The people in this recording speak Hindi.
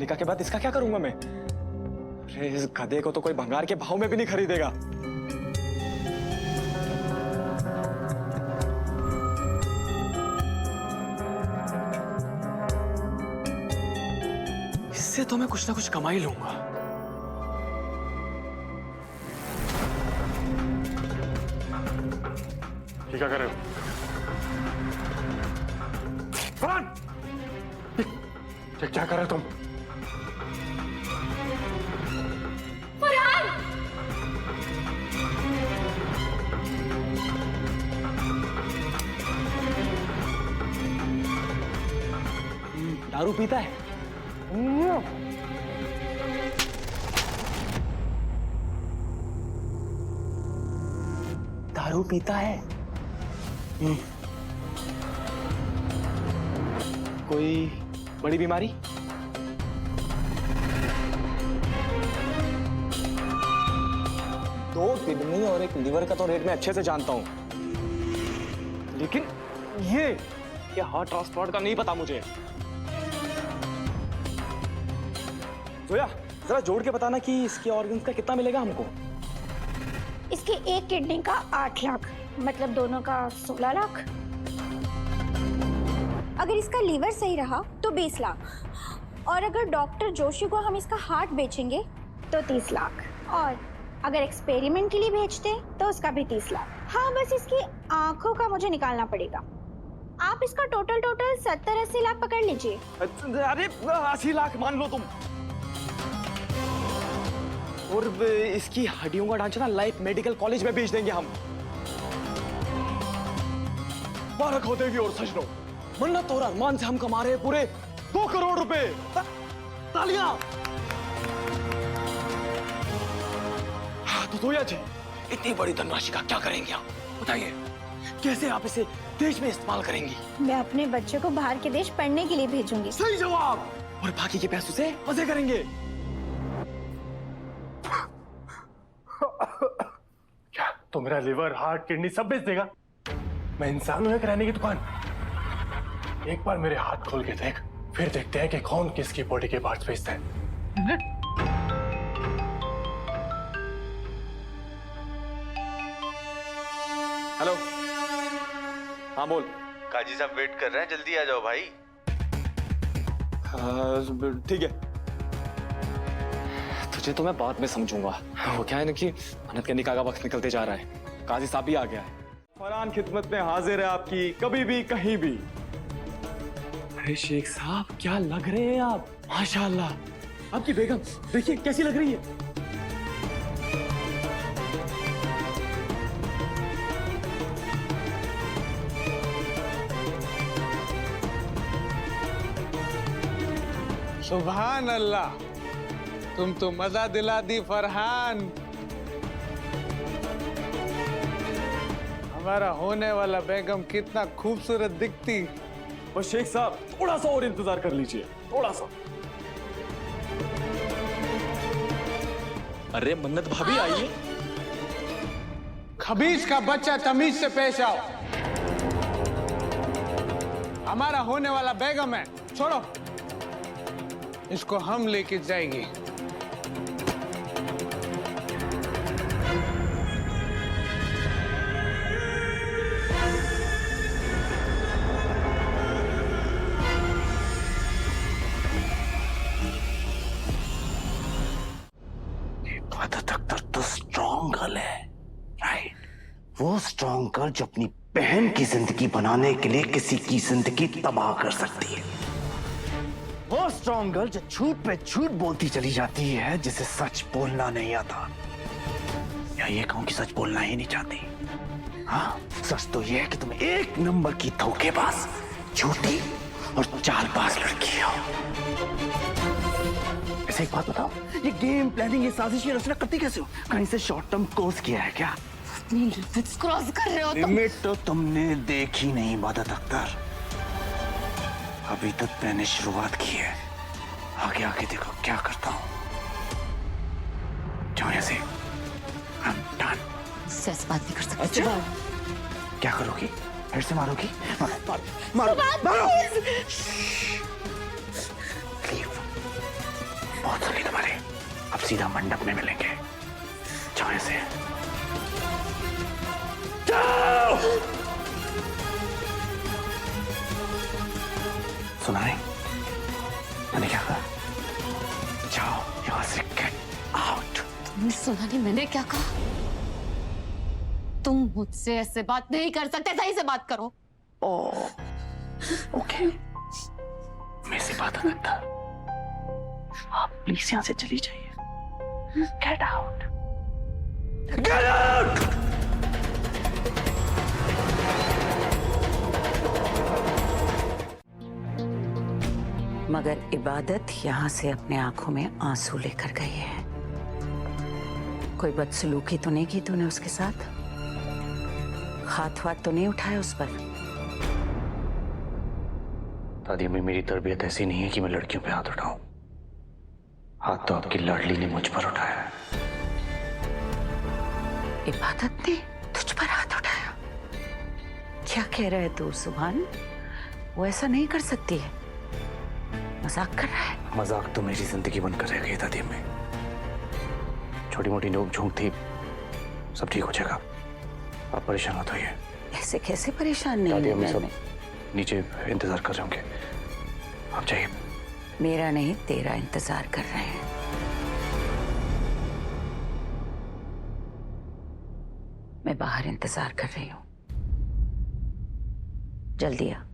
निकाह के बाद इसका क्या करूंगा मैं? अरे इस गधे को तो कोई भंगार के भाव में भी नहीं खरीदेगा। इससे तो मैं कुछ ना कुछ कमा ही लूंगा। ये क्या कर रहे हो? फरहान! ये क्या कर रहे हो तुम? फरहान! दारू पीता है? दारू पीता है? कोई बड़ी बीमारी? दो किडनी और एक लिवर का तो रेट मैं अच्छे से जानता हूं, लेकिन ये हार्ट ट्रांसप्लांट का नहीं पता मुझे। जोया, जरा जोड़ के बताना कि इसके ऑर्गन्स का कितना मिलेगा हमको? इसकी एक किडनी का 8 लाख, मतलब दोनों का 16 लाख। अगर इसका लीवर सही रहा तो 20 लाख, और अगर डॉक्टर जोशी को हम इसका हार्ट बेचेंगे तो 30 लाख, और अगर एक्सपेरिमेंट के लिए भेजते तो उसका भी 30 लाख। हाँ, बस इसकी आंखों का मुझे निकालना पड़ेगा। आप इसका टोटल 70-80 लाख पकड़ लीजिए। अरे 80 लाख मान लो तुम। और इसकी हड्डियों का ढांचा ना लाइफ मेडिकल कॉलेज में भेज देंगे हम। मुबारक हो देवी और सजनों, मन्नत और अरमान से हम कमा रहे पूरे 2 करोड़ रुपए। तालियां! हाँ तो जोया जी, इतनी बड़ी धनराशि का क्या करेंगे आप? बताइए, कैसे आप इसे देश में इस्तेमाल करेंगी? मैं अपने बच्चे को बाहर के देश पढ़ने के लिए भेजूंगी। सही जवाब। और बाकी के पैसों से मजे करेंगे। क्या तो मेरा लिवर, हार्ट, किडनी सब बेच देगा? मैं इंसान हूं किराने की दुकान? एक बार मेरे हाथ खोल के देख, फिर देखते हैं कि कौन किसकी बॉडी के पार्ट्स बेचता है। हेलो, हाँ बोल। काजी साहब वेट कर रहे हैं, जल्दी आ जाओ भाई। ठीक है, तुझे तो मैं बाद में समझूंगा। वो क्या है ना कि अनंत के निकाह का वक्त निकलते जा रहा है, काजी साहब भी आ गया है। फरहान खिदमत में हाजिर है आपकी, कभी भी कहीं भी। अरे शेख साहब, क्या लग रहे हैं आप, माशाल्लाह। आपकी बेगम देखिए कैसी लग रही है। सुभान अल्लाह, तुम तो मजा दिला दी फरहान। हमारा होने वाला बेगम कितना खूबसूरत दिखती। बस शेख साहब थोड़ा सा और इंतजार कर लीजिए, थोड़ा सा। अरे मन्नत भाभी आइए। खबीज का बच्चा, तमीज से पेश आओ। हमारा होने वाला बेगम है, छोड़ो इसको, हम लेके जाएंगे। इबादत अख्तर तो स्ट्रॉन्ग गर्ल है, राइट? वो स्ट्रॉन्ग गर्ल जो अपनी बहन की जिंदगी बनाने के लिए किसी की जिंदगी तबाह कर सकती है। वो स्ट्रॉन्ग गर्ल जो झूठ पे झूठ बोलती चली जाती है, जिसे सच बोलना नहीं आता। या ये कहूं कि सच बोलना ही नहीं चाहती। हाँ, सच तो ये है कि तुम एक नंबर की धोखेबाज, झूठी और चालबाज लड़की हो। ऐसे एक बात बताओ, ये गेम प्लानिंग, ये साजिश, ये रचना करती कैसे हो? कहीं से शॉर्ट टर्म कोर्स किया है क्या? क्रॉस कर रहे हो तुम। लिमिट तो तुमने देखी नहीं इबादत अख्तर, अभी तक मैंने शुरुआत की है। आगे आगे देखो क्या करता हूँ। जाओ यहाँ से, I'm done। सच बात नहीं कर सकते। अच्छा, क्या करोगी? फिर से मारोगी? मारो, मारो, मारो, मारो। Leave, बहुत सुनी तुम्हारी। अब सीधा मंडप में मिलेंगे। जाओ ऐसे। जाओ। सुना नहीं? मैंने क्या कहा? जाओ यहां से, गेट आउट। तुमने सुना नहीं मैंने क्या कहा? तुम मुझसे ऐसे बात नहीं कर सकते, सही से बात करो। ओके, मैं से बात करता। आप प्लीज यहां से चली जाइए। Get out, get out. मगर इबादत यहां से अपने आंखों में आंसू लेकर गई है। कोई बदसलूकी तो नहीं की तूने उसके साथ? हाथ वाथ तो नहीं उठाया उस पर? दादी अम्मी, मेरी तरबियत ऐसी नहीं है कि मैं लड़कियों पे हाथ उठाऊं। हाथ तो आपकी लाडली ने मुझ पर उठाया है। इबादत ने तुझ पर हाथ उठाया? क्या कह रहा है तू सुभान? वो ऐसा नहीं कर सकती है। मजाक कर रहा है? मजाक तो मेरी जिंदगी बनकर रह गई दादी अम्मी। छोटी मोटी नोक झोंक थी, सब ठीक हो जाएगा। आप परेशान मत होइए। ऐसे कैसे परेशान नहीं दादी अम्मी हूं सब मैं? नीचे इंतजार कर रहे होंगे, आप जाइए। मेरा नहीं तेरा इंतजार कर रहे हैं। मैं बाहर इंतजार कर रही हूं, जल्दी आ।